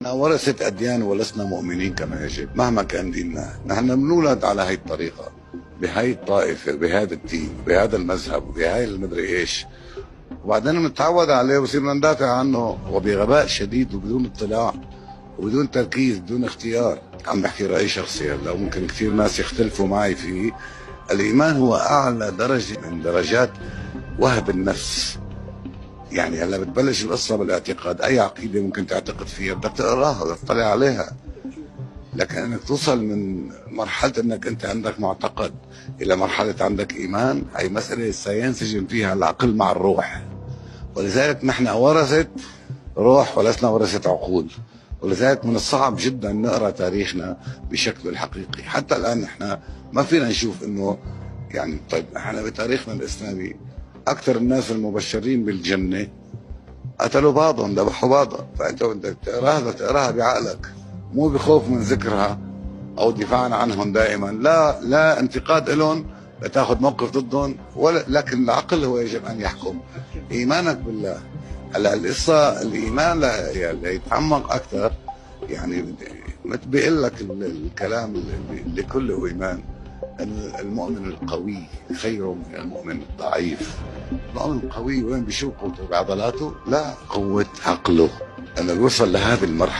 نحن ورثة أديان ولسنا مؤمنين كما يجب مهما كان ديننا. نحن بنولد على هاي الطريقة، بهاي الطائفة، بهذا الدين، بهذا المذهب، بهاي المدري إيش، وبعدين بنتعود عليه وبصير ندافع عنه وبغباء شديد وبدون اطلاع وبدون تركيز، بدون اختيار. عم بحكي رأي شخصي هلا، ممكن كثير ناس يختلفوا معي فيه. الإيمان هو أعلى درجة من درجات وهب النفس. يعني هلا بتبلش القصه بالاعتقاد، اي عقيده ممكن تعتقد فيها بدك تقراها، بدك تطلع عليها، لكن انك توصل من مرحله انك انت عندك معتقد الى مرحله عندك ايمان، هي مساله سينسجم فيها العقل مع الروح. ولذلك نحن ورثه روح ولسنا ورثه عقول. ولذلك من الصعب جدا نقرا تاريخنا بشكله الحقيقي. حتى الان نحن ما فينا نشوف انه يعني طيب احنا بتاريخنا الاسلامي اكثر الناس المبشرين بالجنه قتلوا بعضهم، ذبحوا بعضهم. فانت بدك تقراها، بدك تقراها بعقلك، مو بخوف من ذكرها او دفاعا عنهم دائما، لا انتقاد لهم لتاخذ موقف ضدهم، ولا لكن العقل هو يجب ان يحكم. ايمانك بالله. هلا القصه الايمان ليتعمق اكثر، يعني بيقول لك الكلام اللي كله ايمان. المؤمن القوي خير من المؤمن الضعيف. المؤمن القوي وين بشو قوته؟ بعضلاته؟ لا، قوة عقله. أنا بوصل لهذه المرحلة.